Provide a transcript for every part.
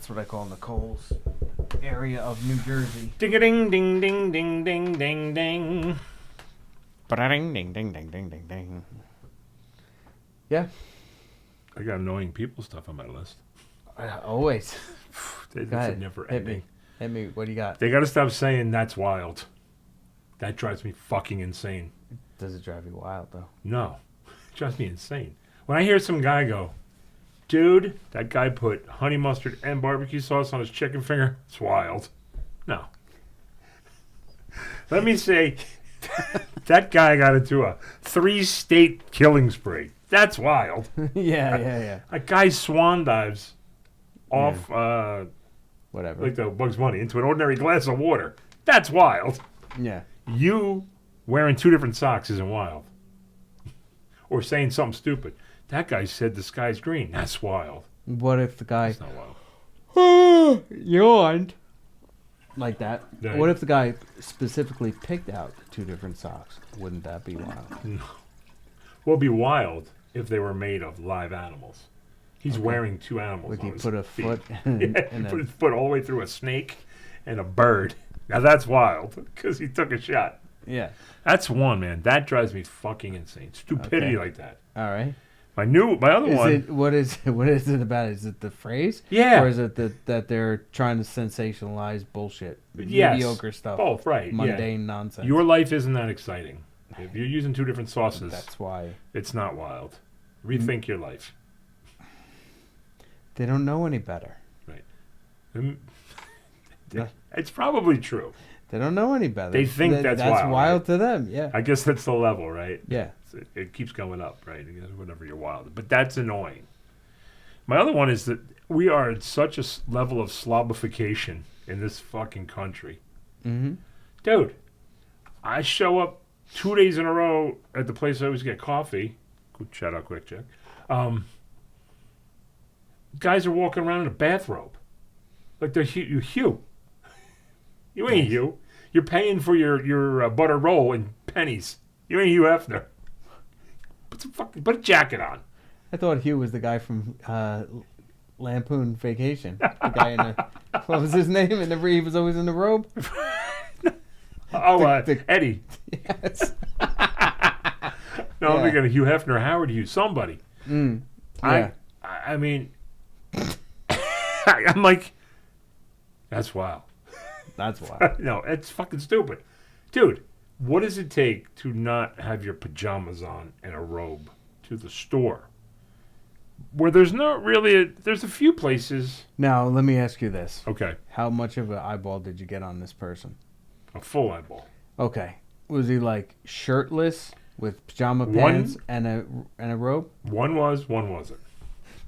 That's what I call Nicole's area of New Jersey. Ding a ding ding ding ding ding ding ding. Ba-da-ding, ding, ding, ding, ding, ding, ding. Yeah. I got annoying people stuff on my list. Always. It's Go ahead. never Hit ending. me. Hit me. What do you got? They got to stop saying that's wild. That drives me fucking insane. Does it drive you wild, though? No. It drives me insane. When I hear some guy go, dude, that guy put honey mustard and barbecue sauce on his chicken finger, it's wild. No. Let me say, that guy got into a 3-state killing spree. That's wild. yeah. A guy swan dives off, Whatever. like the Bugs Bunny, into an ordinary glass of water. That's wild. Yeah. You wearing 2 different socks isn't wild. Or saying something stupid. That guy said the sky's green. That's wild. What if the guy That's not wild. yawned like that? Yeah. What if the guy specifically picked out 2 different socks? Wouldn't that be wild? Well, it'd be wild if they were made of live animals. He's wearing 2 animals. Would on he his put a feet. foot Yeah, in he put a... his foot all the way through a snake and a bird. Now that's wild because he took a shot. Yeah. That's one, man. That drives me fucking insane. Stupidity Okay. like that. All right. My other Is one. it what is it about? Is it the phrase? Yeah. Or is it that they're trying to sensationalize bullshit, Yes. mediocre stuff, Both, right? mundane nonsense? Your life isn't that exciting. If you're using 2 different sauces, That's why it's not wild. Rethink your life. they don't know any better. Mm. Yeah. It's probably true. They don't know any better. They think that's wild, right? to them. Yeah. I guess that's the level, right? Yeah. It keeps going up, right? Whatever you're wild. But that's annoying. My other one is that we are at such a level of slobification in this fucking country. Mm-hmm. Dude, I show up 2 days in a row at the place I always get coffee. Shout out Quick Check. Guys are walking around in a bathrobe. Like they're Hugh. You ain't Hugh. You're paying for your butter roll in pennies. You ain't Hugh Hefner. Put a jacket on. I thought Hugh was the guy from Lampoon Vacation. The guy in the what was his name? He was always in the robe. Eddie. Yes. No, I'm Yeah. thinking of Hugh Hefner, Howard Hughes, somebody. Yeah. I mean, I'm like, that's wild. That's why. No, it's fucking stupid. Dude, what does it take to not have your pajamas on and a robe to the store? Where there's not really there's a few places. Now, let me ask you this. Okay, How much of an eyeball did you get on this person? a full eyeball. Okay. Was he like shirtless with pajama One- pants and a robe? One was, one wasn't.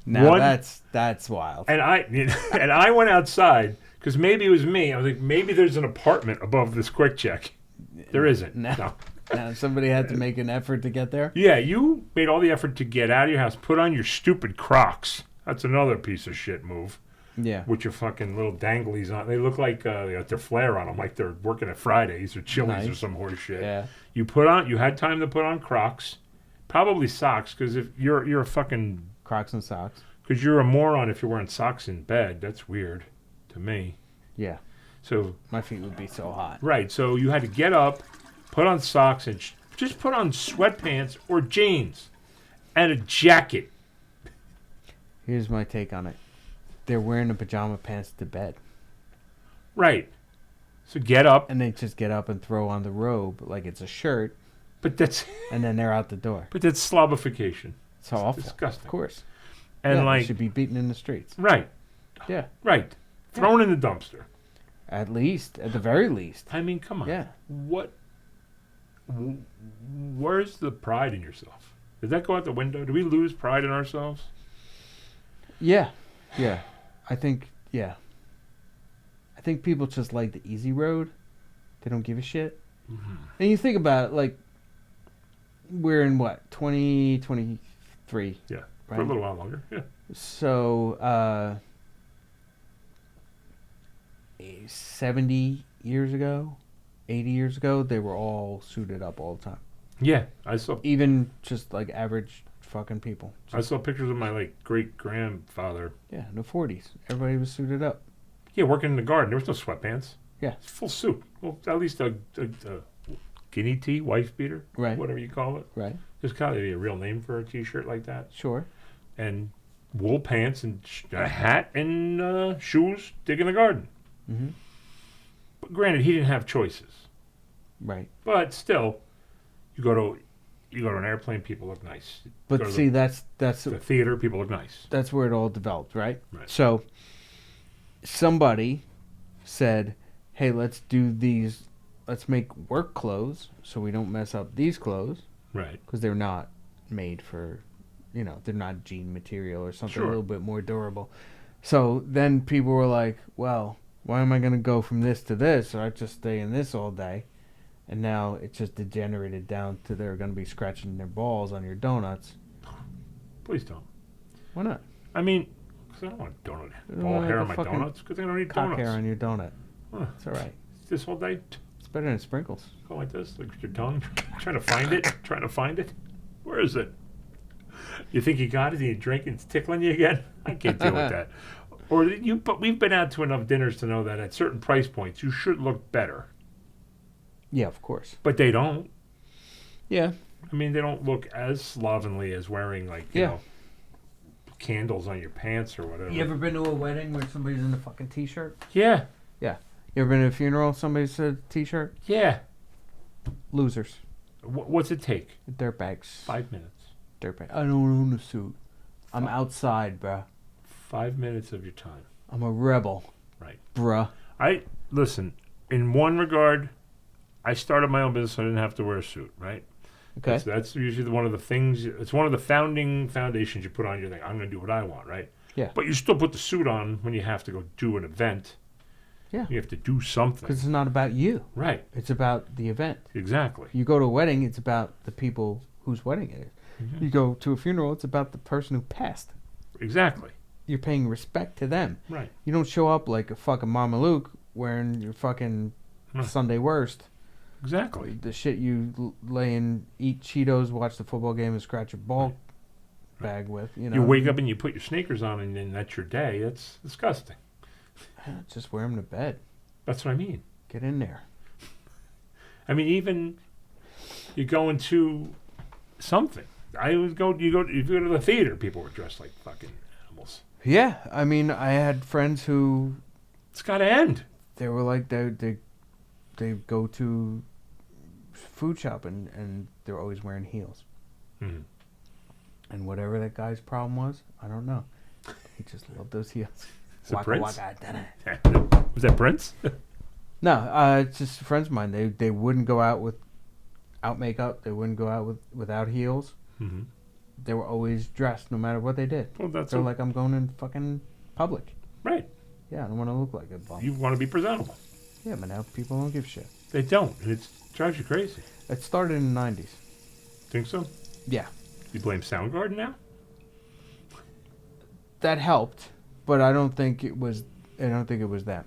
Now One- that's wild. And I went outside because maybe it was me. I was like, maybe there's an apartment above this Quick Check. There isn't. No. Now somebody had to make an effort to get there. Yeah, you made all the effort to get out of your house. Put on your stupid Crocs. That's another piece of shit move. Yeah. With your fucking little danglies on. They look like they got their flare on them, like they're working at Fridays or Chili's or Nice. some horse shit. Yeah. You had time to put on Crocs, probably socks, because if you're a fucking, Crocs and socks. because you're a moron if you're wearing socks in bed. That's weird to me. Yeah. So My feet would be so hot. right, so you had to get up, put on socks, and just put on sweatpants or jeans, and a jacket. Here's my take on it. They're wearing the pajama pants to bed. Right. So get up, And they just get up and throw on the robe like it's a shirt, but that's and then they're out the door. slobification. It's awful. Disgusting. Of course. And Yeah, they like should be beaten in the streets. right, Yeah. right, thrown in the dumpster. At the very least. I mean, come on. Yeah. Where's the pride in yourself? Did that go out the window? Do we lose pride in ourselves? Yeah. Yeah. I think people just like the easy road. They don't give a shit. Mm-hmm. And you think about it, like, we're in what, 2023? Yeah, right? for a little while longer. Yeah. So, 70 years ago, 80 years ago, they were all suited up all the time. Yeah, I saw. Even just like average fucking people. I saw pictures of my like great grandfather. Yeah, in the 40s. Everybody was suited up. Yeah, working in the garden. There was no sweatpants. Yeah. Full suit. Well, at least a guinea tee, wife beater, Right. whatever you call it. Right. There's got to be a real name for a T-shirt like that. Sure. And wool pants and a hat and shoes digging the garden. Mm-hmm. But granted, he didn't have choices. Right. But still, you go to an airplane, people look nice. But Go to see, that's the theater, people look nice. that's where it all developed, right? Right. So somebody said, "Hey, let's do these. Let's make work clothes so we don't mess up these clothes Right. because they're not made for, they're not jean material or something Sure. a little bit more durable." So then people were like, "Well, why am I going to go from this to this? Or I just stay in this all day." And now it's just degenerated down to they're going to be scratching their balls on your donuts. Please don't. Why not? I mean, 'cause I don't want donut don't ball want hair like on a my fucking donuts because I don't need Cock donuts. hair on your donut. Huh. It's all right. This whole day, It's better than sprinkles. go like this, like with your tongue, trying to find it. Where is it? You think you got it? And you drink and it's tickling you again? I can't deal with that. But we've been out to enough dinners to know that at certain price points you should look better, Yeah, of course. but they don't. Yeah. I mean, they don't look as slovenly as wearing like you Yeah. know candles on your pants or whatever. You ever been to a wedding where somebody's in a fucking t-shirt? Yeah, You ever been to a funeral, somebody's in a t-shirt? yeah. Losers. What's it take? Dirtbags. 5 minutes. Dirtbag. I don't own a suit. I'm outside, bruh. 5 minutes of your time. I'm a rebel. Right. Bruh. Listen, in one regard, I started my own business, so I didn't have to wear a suit, right? Okay. That's usually one of the things, it's one of the foundations you put on your thing. I'm going to do what I want, right? Yeah. But you still put the suit on when you have to go do an event. Yeah. You have to do something. Because it's not about you. Right. It's about the event. Exactly. You go to a wedding, it's about the people whose wedding it is. Mhm. You go to a funeral, it's about the person who passed. Exactly. You're paying respect to them. Right. You don't show up like a fucking Mama Luke wearing your fucking Right. Sunday worst. Exactly. The shit you lay and eat Cheetos, watch the football game, and scratch your ball bag with. You wake up and you put your sneakers on, and then that's your day. That's disgusting. Just wear them to bed. That's what I mean. Get in there. I mean, even you go into something. You go to the theater, people were dressed like fucking animals. Yeah, I mean, I had friends who It's got to end. they were like they go to food shop and they're always wearing heels. Mhm. And whatever that guy's problem was, I don't know. He just loved those heels. Is it Prince? Waka, da-da. Was that Prince? No, it's just friends of mine. They wouldn't go out without makeup. They wouldn't go out without heels. Mm-hmm. They were always dressed, no matter what they did. Well, that's They're like, I'm going in fucking public. right. Yeah, I don't want to look like a bum. You want to be presentable. Yeah, but now people don't give a shit. They don't, and it drives you crazy. It started in the 90s. Think so? Yeah. You blame Soundgarden now? That helped, but I don't think it was them.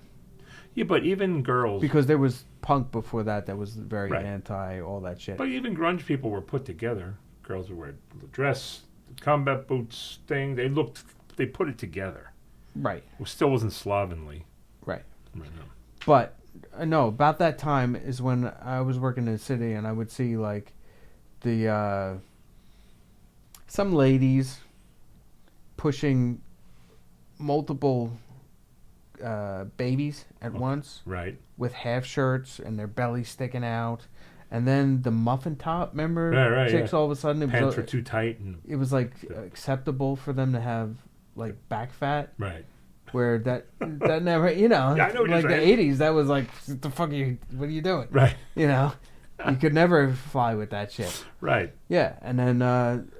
Yeah, but even girls. Because there was punk before that was very Right. anti all that shit. But even grunge people were put together. Girls would wear the dress, the combat boots thing. They put it together. Right, It still wasn't slovenly. right. Right now. But no, about that time is when I was working in the city and I would see like the some ladies pushing multiple babies at once Right. with half shirts and their belly sticking out, and then the muffin top. Remember, Right, chicks yeah. all of a sudden Pants were too tight and it was like acceptable for them to have like back fat. right. Where that never, you know, Yeah, I know what you're like the saying. 80s, that was like, what the fuck what are you doing? Right. You know, you could never fly with that shit. Right. Yeah, and then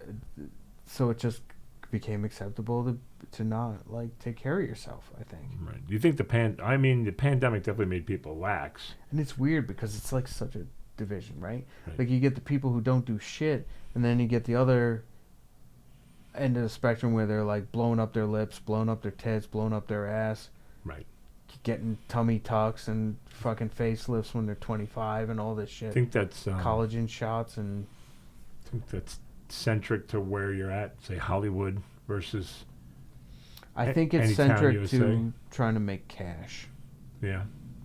so it just became acceptable to not like take care of yourself, I think. Right. Do you think the pandemic definitely made people lax? And it's weird because it's like such a division, right? Right. Like you get the people who don't do shit, and then you get the other end of the spectrum where they're like blowing up their lips, blowing up their tits, blowing up their ass, Right. getting tummy tucks and fucking facelifts when they're 25 and all this shit. I think that's Collagen shots and I think that's centric to where you're at? Say Hollywood versus I think it's any town centric USA? to trying to make cash yeah,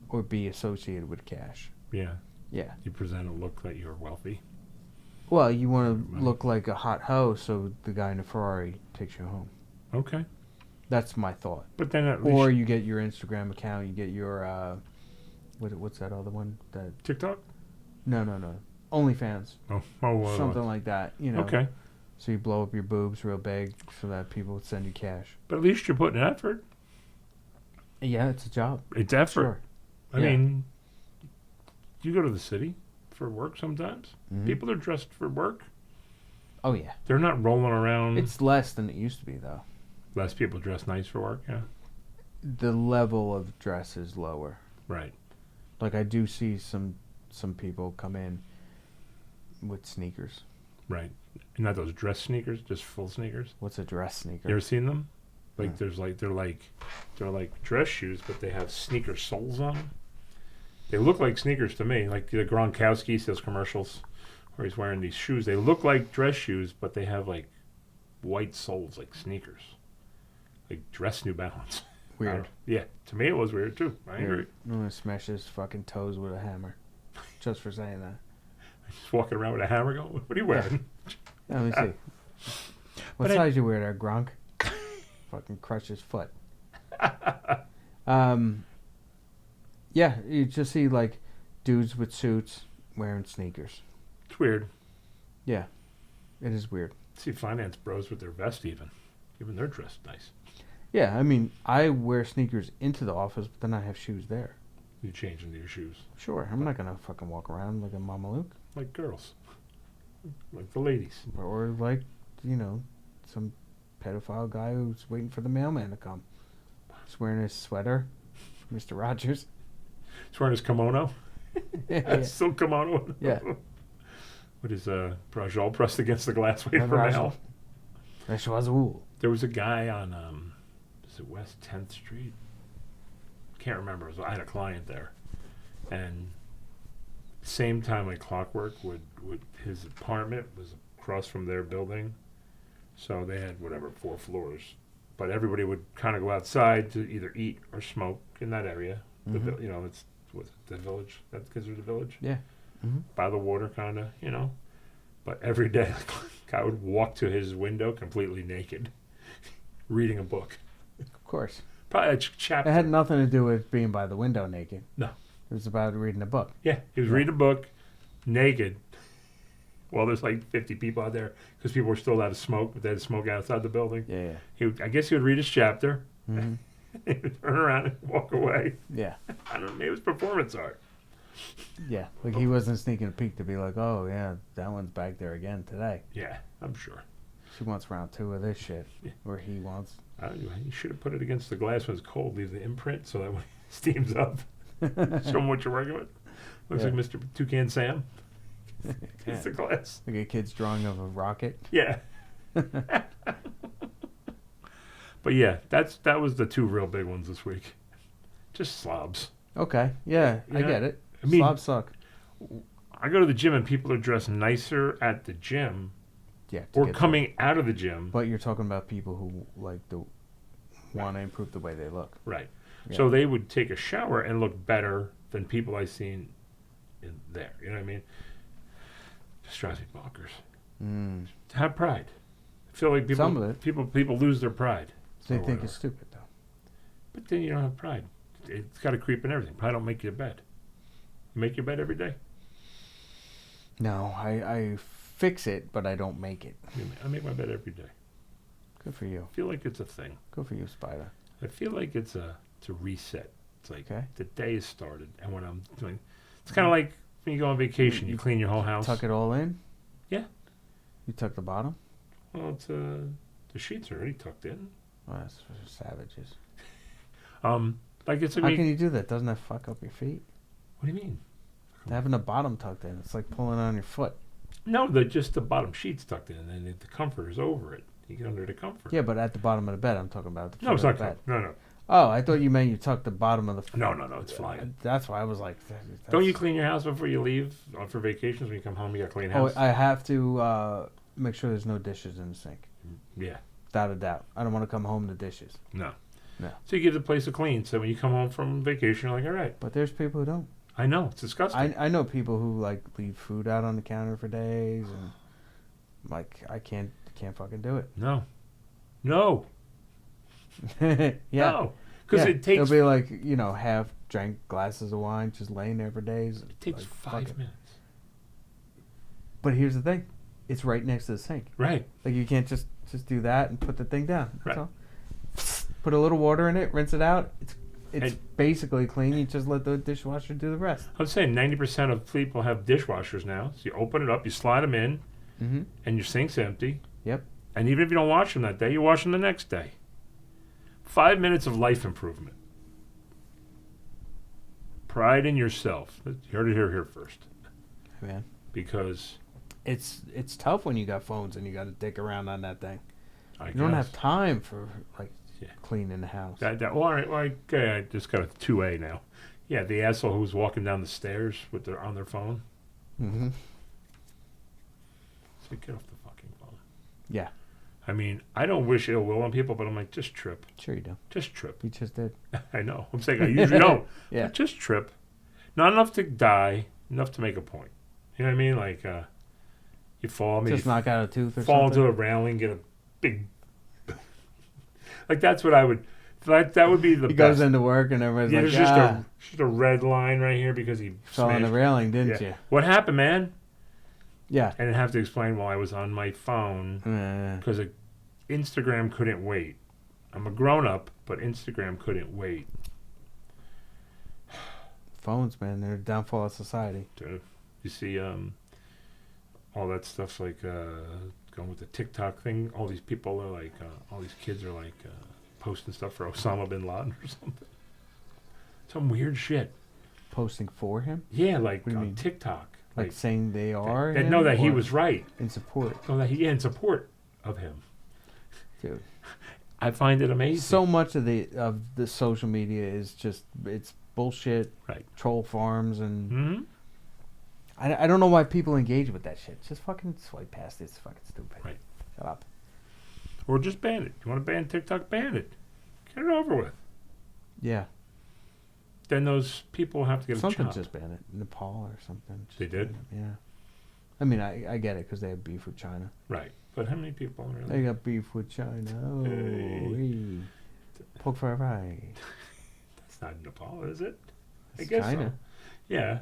or be associated with cash. yeah. Yeah. You present a look that you're wealthy. Well, you want to Money. look like a hot hoe, so the guy in a Ferrari takes you home. Okay, That's my thought. but then at least Or you get your Instagram account, you get your what's that other one? That TikTok. no, OnlyFans, Oh, something like that. You know. okay. So you blow up your boobs real big so that people would send you cash. But at least you're putting effort. Yeah, it's a job. It's effort. Sure. I Yeah. mean, you go to the city for work sometimes. Mhm. People are dressed for work. Oh yeah. They're not rolling around. It's less than it used to be though. Less people dress nice for work. Yeah, The level of dress is lower. right. Like I do see some people come in with sneakers. Right. Not those dress sneakers, just full sneakers. What's a dress sneaker? You ever seen them? Like No. there's like they're like dress shoes, but they have sneaker soles on them. They look like sneakers to me. Like the Gronkowski says commercials where he's wearing these shoes. They look like dress shoes, but they have like white soles, like sneakers, like dress New Balance. Weird. Yeah, to me it was weird too. I agree. Weird. I'm gonna smash his fucking toes with a hammer, just for saying that. Just walking around with a hammer going, what are you wearing? Let me see. What But I- size you wear there, Gronk? Fucking crush his foot. Yeah, you just see like dudes with suits wearing sneakers. It's weird. Yeah, it is weird. See finance bros with their vest even. Even they're dressed nice. Yeah, I mean, I wear sneakers into the office, but then I have shoes there. You change into your shoes. Sure, I'm not gonna fucking walk around like a Mama Luke, Like girls. Like the ladies. or like, you know, some pedophile guy who's waiting for the mailman to come. He's wearing his sweater, Mr. Rogers. He's wearing his kimono. Yeah. Silk kimono. Yeah. With his brajol pressed against the glass waiting for Brajol. mail. That was wool. There was a guy on is it West 10th Street? Can't remember. I had a client there. And same time like clockwork would his apartment was across from their building. So they had whatever 4 floors. But everybody would kind of go outside to either eat or smoke in that area. Mhm. You know, it's what's it, the village. That's considered the village. Yeah. Mm-hmm. By the water, kind of, you know. But every day, guy would walk to his window completely naked, reading a book. Of course. Probably a chapter. It had nothing to do with being by the window naked. No. It was about reading a book. Yeah, he was reading a book, naked. Well, there's like 50 people out there because people were still allowed to smoke, but they had to smoke outside the building. Yeah, I guess he would read his chapter, yeah. Mm-hmm. he would turn around and walk away. Yeah. I don't know, maybe it was performance art. Yeah. Like he wasn't sneaking a peek to be like, oh, yeah, that one's back there again today. Yeah, I'm sure. She wants round 2 of this shit. Yeah. Or he wants. You should have put it against the glass when it's cold. Leave the imprint so that when it steams up, show them what you're working with. Looks Yeah. like Mr. Toucan Sam. Yeah. It's the glass. Like a kid's drawing of a rocket. Yeah. But yeah, that was the 2 real big ones this week. Just slobs. Okay. Yeah, I Yeah. get it. I mean- Slobs suck. I go to the gym and people are dressed nicer at the gym Yeah. to or get to- coming out of the gym. But you're talking about people who like want to improve the way they look. Right. Yeah. So they would take a shower and look better than people I seen in there. You know what I mean? Just drives me bonkers. Mm. Have pride. I feel like Some of it. people lose their pride. They or think whatever. it's stupid though. But then you don't have pride. It's got to creep in everything. Pride don't make you a bed. You make your bed every day. No, I fix it, but I don't make it. I make my bed every day. Good for you. I feel like it's a thing. Good for you, Spider. I feel like it's a reset. It's like Okay. the day has started, and what I'm doing, it's kind of like when you go on vacation, you clean your whole house. Tuck it all in? Yeah. You tuck the bottom? Well, it's the sheets are already tucked in. Oh, that's for savages. Like it's a How week. can you do that? Doesn't that fuck up your feet? What do you mean? Having the bottom tucked in, it's like pulling on your foot. No, they're just the bottom sheets tucked in, and then the comforter's over it. You get under the comfort. Yeah, but at the bottom of the bed, I'm talking about the foot No, it's of not the bed. comfort. No. Oh, I thought you meant you tucked the bottom of the. No, it's flying. That's why I was like. Don't you clean your house before you leave for vacations? When you come home, you got to clean Oh, house. I have to make sure there's no dishes in the sink. Yeah. Without a doubt. I don't want to come home to dishes. No. No. So you give the place a clean. So when you come home from vacation, you're like, all right. But there's people who don't. I know. It's disgusting. I know people who like leave food out on the counter for days, and like I can't fucking do it. No. No. Yeah. No. Because Yeah, it takes it'll be like, you know, half drank glasses of wine just laying there for days. it takes Like, 5 minutes. But here's the thing, it's right next to the sink. Right. Like you can't just do that and put the thing down. That's Right. all. Put a little water in it, rinse it out. It's And- basically clean. You just let the dishwasher do the rest. I'm saying 90% of people have dishwashers now. So you open it up, you slide them in, Mm-hmm. and your sink's empty. Yep. And even if you don't wash them that day, you wash them the next day. 5 minutes of life improvement. Pride in yourself. You heard it here first. Man, Because it's tough when you got phones and you got to dick around on that thing. I You don't guess. have time for like Yeah. cleaning the house. Well, all right, okay, I just got a 2A now. Yeah, the asshole who's walking down the stairs with on their phone. Mm-hmm. So get off the fucking phone. Yeah, I mean, I don't wish ill will on people, but I'm like, just trip. sure you do. Just trip. You just did. I know. I'm saying I usually don't. Yeah. But just trip. Not enough to die, enough to make a point. You know what I mean? Like, you fall, maybe Just knock out a tooth or fall something. into a railing, get a big. Like, that's what I would. That would be the He best. goes into work and everybody's Yeah, like, there's just a red line right here because he fell on the smashed. railing, didn't Yeah. What happened, man? you? Yeah. I didn't have to explain why I was on my phone because Instagram couldn't wait. I'm a grown up, but Instagram couldn't wait. Phones, man, they're the downfall of society. Dude. You see, all that stuff like going with the TikTok thing. All these people are like, all these kids are like posting stuff for Osama bin Laden or something. Some weird shit. Posting for him, Yeah, like What do you on mean? TikTok. like saying they are. that him, know that he or was right. in support, Know that he in support of him. dude. I find it amazing. So much of the social media is just it's bullshit, Right. troll farms, and Hmm. I don't know why people engage with that shit. Just fucking swipe past it. It's fucking stupid. Right. Shut up. Or just ban it. You want to ban TikTok? Ban it. Get it over with. Yeah. Then those people have to get a Something job. just banned it. Nepal or something. Just They did? banned it, yeah. I mean, I get it because they have beef with China. Right. But how many people really? They got beef with China. Oh, Hey. wee. Poke for a eye. That's not Nepal, is it? I It's guess China. so. Yeah.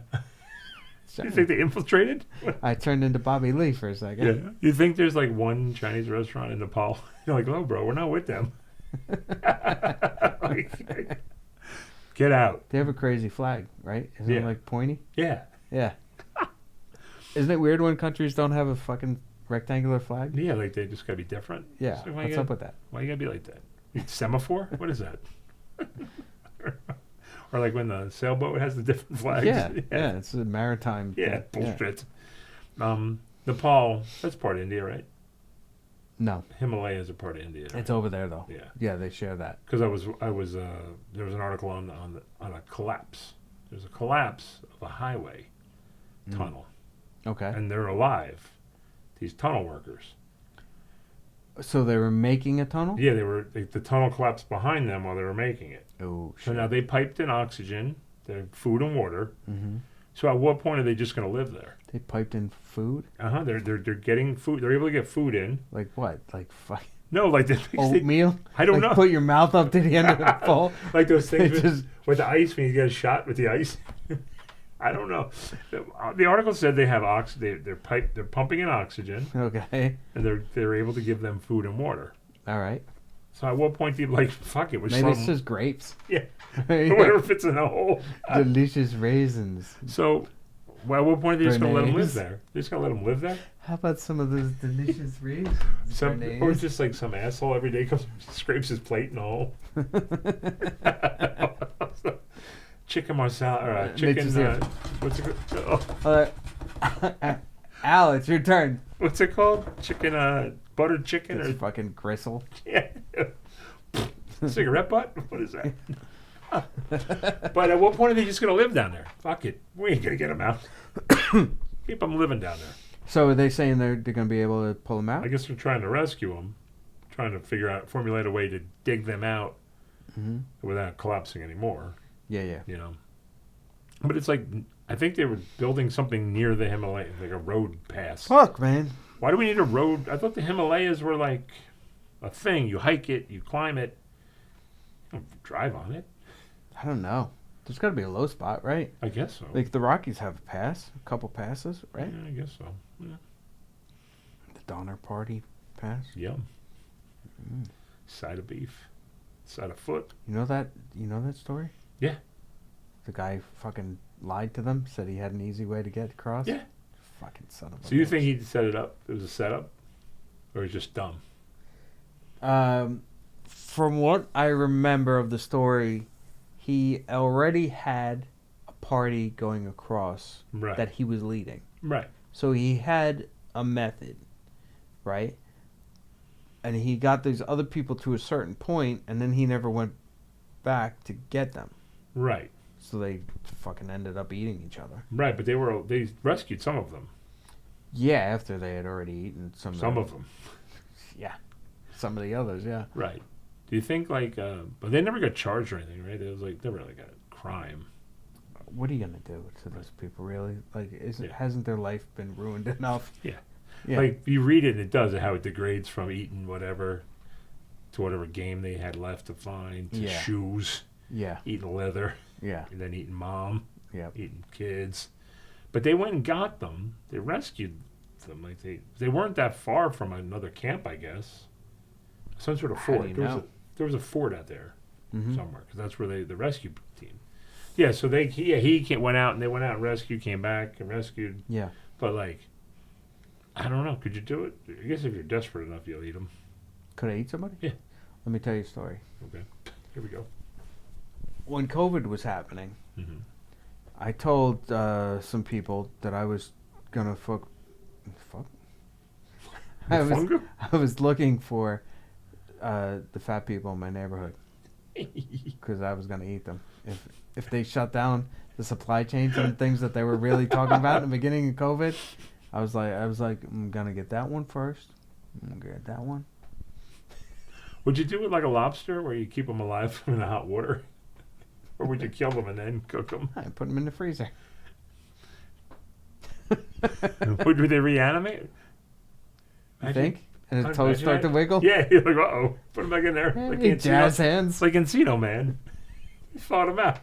It's You China. think they infiltrated? I turned into Bobby Lee for a second. Yeah. You think there's like one Chinese restaurant in Nepal? You're like, no, bro, we're not with them. Like, get out. They have a crazy flag, right? Isn't it Yeah. like pointy? Yeah. Yeah. Isn't it weird when countries don't have a fucking rectangular flag? Yeah, like they just gotta be different. Yeah. So why What's you up gotta, with that? why you gotta be like that? Semaphore? What is that? Or like when the sailboat has the different flags. Yeah. Yeah. It's a maritime. Yeah, thing. bullshit. Nepal, that's part of India, right? No, Himalayas are part of India. Right? it's over there though. Yeah, Yeah, they share that. because there was an article on a collapse. There's a collapse of a highway Mm. tunnel, Okay. and they're alive. These tunnel workers. So they were making a tunnel? Yeah, the tunnel collapsed behind them while they were making it. Oh So shit. now they piped in oxygen, their food and water. Mm-hmm. So at what point are they just going to live there? They piped in food? They're getting food. They're able to get food in. Like what? Like fuck No, like oatmeal? I don't Like know. Put your mouth up to the end of the pole? Like those things It just- with the ice when you get a shot with the ice. I don't know. The article said they have They're pumping in oxygen, Okay. and they're able to give them food and water. All right. So at what point do you like fuck it? Which Maybe it's just grapes. yeah, Yeah. whatever fits in a hole. Delicious raisins. So, well, at what point are they just gonna let them live Grenades. there? They're just gonna let them live there? How about some of those delicious raisins? Or Grenades? just like some asshole every day comes scrapes his plate in a hole. Chicken marsala or chicken. just here. What's it? Al, it's your turn. What's it called? Chicken, buttered chicken It's or fucking gristle. yeah. Cigarette butt? What is that? But at what point are they just gonna live down there? Fuck it, we ain't gonna get them out. Keep them living down there. So are they saying they're going to be able to pull him out? I guess they're trying to rescue them, trying to formulate a way to dig them out Mm-hmm. without collapsing anymore. Yeah, yeah. You know, but it's like I think they were building something near the Himalayas, like a road pass. Fuck, man. Why do we need a road? I thought the Himalayas were like a thing. You hike it, you climb it, you don't drive on it. I don't know. There's got to be a low spot, right? I guess so. Like the Rockies have a pass, a couple passes, right? Yeah, I guess so. Yeah. The Donner Party pass. Yum. Mm. Side of beef, side of foot. You know that? You know that story? Yeah. The guy fucking lied to them, said he had an easy way to get across. Yeah. Fucking son of a. So you bitch. think he set it up? It was a setup, or he's just dumb? From what I remember of the story, he already had a party going across Right. that he was leading. Right. So he had a method, right? And he got these other people to a certain point, and then he never went back to get them. Right. So they fucking ended up eating each other. Right. But they rescued some of them. Yeah, after they had already eaten some Of them. Yeah. Some of the others, yeah. Right. Do you think like? But they never got charged or anything, right? It was like never like a crime. What are you gonna do to those people, really? Like, Yeah. hasn't their life been ruined enough? Yeah. Yeah. Like you read it, and it does how it degrades from eating whatever to whatever game they had left to find to Yeah. shoes, Yeah. eating leather, Yeah. and then eating mom, Yeah. eating kids. But they went and got them. They rescued them. Like they weren't that far from another camp, I guess. Some sort of How do fort. you There know? there was a fort out there Mm-hmm. somewhere because that's where the rescue team. Yeah, so he went out and they went out and rescued, came back and rescued. Yeah. But like, I don't know. Could you do it? I guess if you're desperate enough, you'll eat them. Could I eat somebody? Yeah. Let me tell you a story. Okay, here we go. When COVID was happening, Mm-hmm. I told some people that I was gonna fuck. I was looking for the fat people in my neighborhood because I was gonna eat them. If they shut down the supply chains and things that they were really talking about in the beginning of COVID, I was like, I'm gonna get that one first. I'm gonna get that one. Would you do it like a lobster, where you keep them alive in the hot water, or would you kill them and then cook them? I put them in the freezer. Would they reanimate? You think? And his toes Imagine start to that. wiggle? Yeah, you're like, uh-oh. Put them back in there. Hey, Like jazz Encino. hands. It's like Encino Man. He fought him out.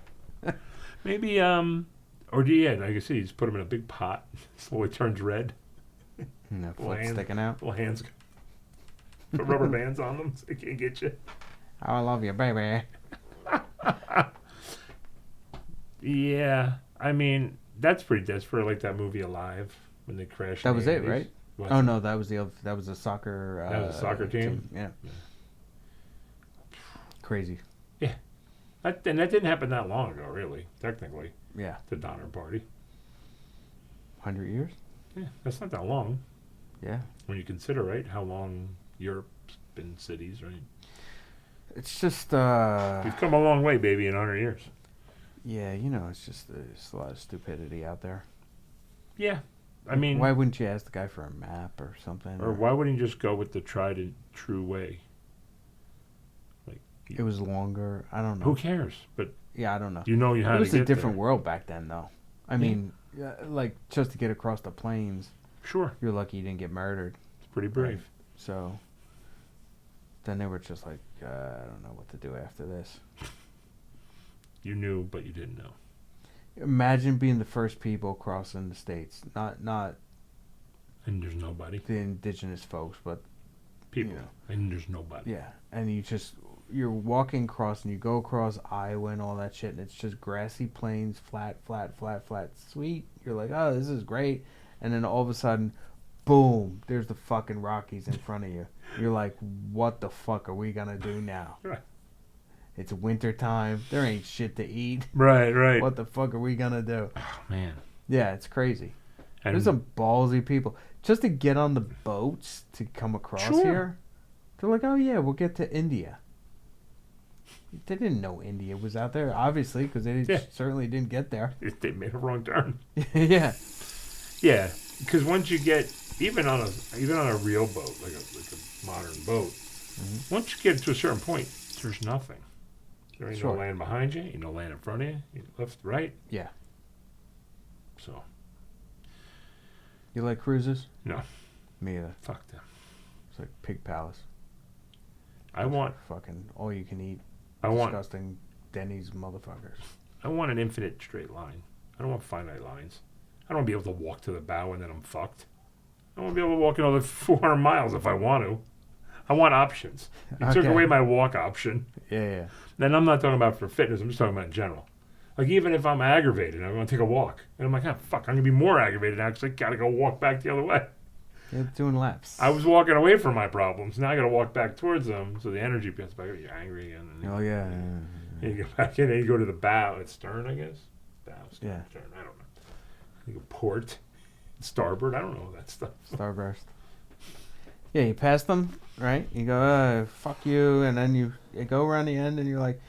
Maybe, or do you, yeah, like I said, you just put them in a big pot. Slowly turns red. And the foot Bland. sticking out. Little hands. Put rubber bands on them so they can't get you. Oh, I love you, baby. Yeah, I mean, that's pretty desperate. Like that movie Alive when they crashed. That in was the it, 80s. right? Was Oh it? no, that was a soccer. That was a soccer team? Yeah. Yeah. Crazy. And that didn't happen that long ago, really. Technically, Yeah. the Donner Party. 100 years. Yeah, that's not that long Yeah. when you consider, right, how long Europe's been cities, right? It's just We've come a long way, baby, in 100 years. yeah, you know, it's just there's a lot of stupidity out there. Yeah, I mean, why wouldn't you ask the guy for a map or something? or why wouldn't you just go with the tried and true way? It was longer. I don't know. Who cares? But Yeah, I don't know. you know how It to was a get different there. world back then, though. I mean, like just to get across the plains, Sure, you're lucky you didn't get murdered. it's pretty brave. So then they were just like, I don't know what to do after this. You knew, but you didn't know. Imagine being the first people crossing the states, not And there's nobody. the indigenous folks, but People. know. And there's nobody. yeah. And you're walking across, and you go across Iowa and all that shit, and it's just grassy plains, flat, sweet. You're like, oh, this is great. And then all of a sudden, boom, there's the fucking Rockies in front of you. You're like, what the fuck are we gonna do now? Right. It's winter time. There ain't shit to eat. Right. What the fuck are we gonna do? Oh, man. Yeah, it's crazy. And There's some ballsy people. Just to get on the boats to come across Sure. here, they're like, oh yeah, we'll get to India. They didn't know India was out there, obviously, because they Yeah. certainly didn't get there. they made a wrong turn. Yeah. Yeah. because once you get even on a real boat, like a modern boat, once you get to a certain point, there's nothing. There ain't no Sure. land behind you, ain't no land in front of you, left, right. Yeah. So You like cruises? No. Me either. fuck them. It's like Pig Palace. I want Fucking all you can eat. I want Disgusting Denny's motherfuckers. an infinite straight line. I don't want finite lines. I don't want to be able to walk to the bow and then I'm fucked. I want to be able to walk another 400 miles if I want to. I want options. You took Okay. away my walk option. Yeah. And I'm not talking about for fitness. I'm just talking about in general. Like, even if I'm aggravated, I'm going to take a walk. And I'm like, oh, fuck, I'm going to be more aggravated now because I got to go walk back the other way. You're doing laps. I was walking away from my problems. Now I got to walk back towards them. So the energy gets back. You're angry again. And Oh yeah. then you get back in and you go to the bow. It's stern, I guess. Bow, stern, Yeah. stern. I don't know. You go port, starboard. I don't know that stuff. Starburst. Yeah, you pass them, right? You go, fuck you, and then you go around the end, and you're like,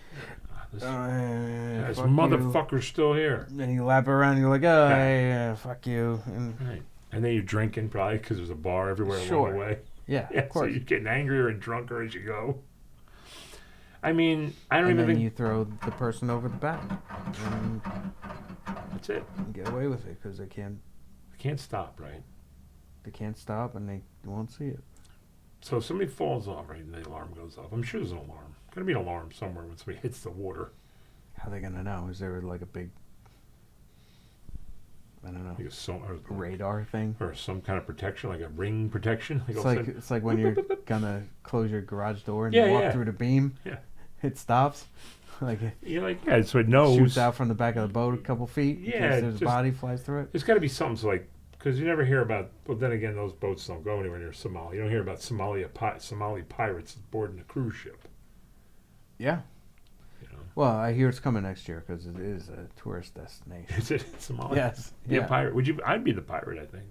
This, fuck this you. motherfucker's still here. Then you lap around, and you're like, fuck you, and Right. And then you're drinking probably because there's a bar everywhere along Sure. the way. yeah, Yeah, of course. so you're getting angrier and drunker as you go. I mean, I don't And even then think you throw the person over the back, and that's it. you get away with it because they can't Stop, right? stop, and they won't see it. So if somebody falls off, right, and the alarm goes off. I'm sure there's an alarm. Gotta be an alarm somewhere when somebody hits the water. How are they gonna know? Is there like a big, I don't know, Like a radar thing? or some kind of protection, like a ring protection. It's all of a like sudden- it's like when you're gonna close your garage door and Yeah, you walk yeah. through the beam. Yeah. It stops. Like it you're like, yeah, so it knows. shoots out from the back of the boat a couple feet. In Yeah, case there's just- a body flies through it. There's got to be something so like, because you never hear about. Well, then again, those boats don't go anywhere near Somalia. You don't hear about Somali pirates boarding a cruise ship. Yeah. You know, Well, I hear it's coming next year because it is a tourist destination. is it Somalia? Yes. Be a Yeah. pirate? Would you? I'd be the pirate. I think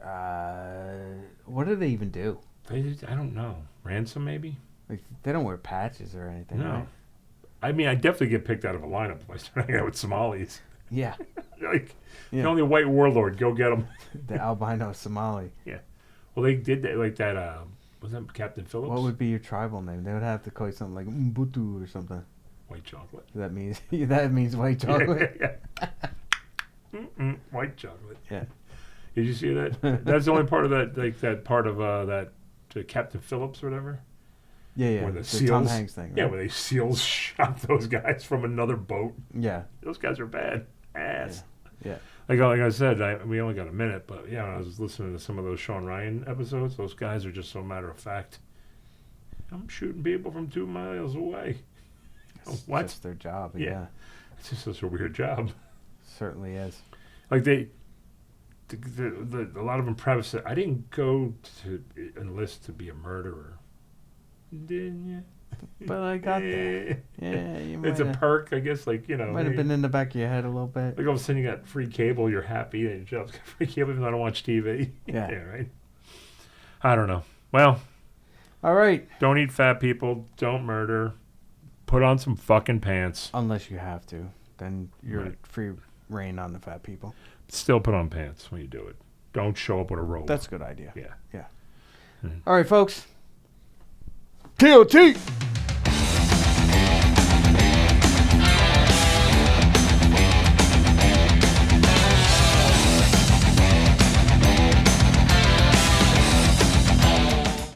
rather. What do they even do? I don't know. Ransom maybe. Like they don't wear patches or anything, No. right? I mean, I definitely get picked out of a lineup if I start hanging out with Somalis. Yeah. Like, Yeah. you're only a white warlord. Go get them. The albino Somali. Well, they did that, like that. Was that Captain Phillips? What would be your tribal name? They would have to call you something like Mbutu or something. White chocolate. That means white chocolate. Yeah. White chocolate. Yeah. Did you see that? That's the only part of that, like that part of that Captain Phillips or whatever. Yeah. Where the The seals. Tom Hanks thing. Right? Yeah, where they seals shot those guys from another boat. Yeah. Those guys are bad ass. Yeah. Like I said, we only got a minute, but yeah, when I was listening to some of those Sean Ryan episodes, those guys are just so matter of fact. I'm shooting people from 2 miles away. It's What? just their job. Yeah. Yeah. It's just such a weird job. Certainly is. Like a lot of them preface it. I didn't go to enlist to be a murderer. Didn't you? But I got there. Yeah, you might It's a perk, I guess. Like, you know, might have been in the back of your head a little bit. like all of a sudden you got free cable. You're happy that your job's got free cable even though I don't watch TV. Yeah. Right. I don't know. Well, All right. don't eat fat people. Don't murder. Put on some fucking pants. Unless you have to, then you're Right. free reign on the fat people. Still put on pants when you do it. Don't show up with a robe. That's a good idea. Yeah. Yeah. Mhm. All right, folks. TOT.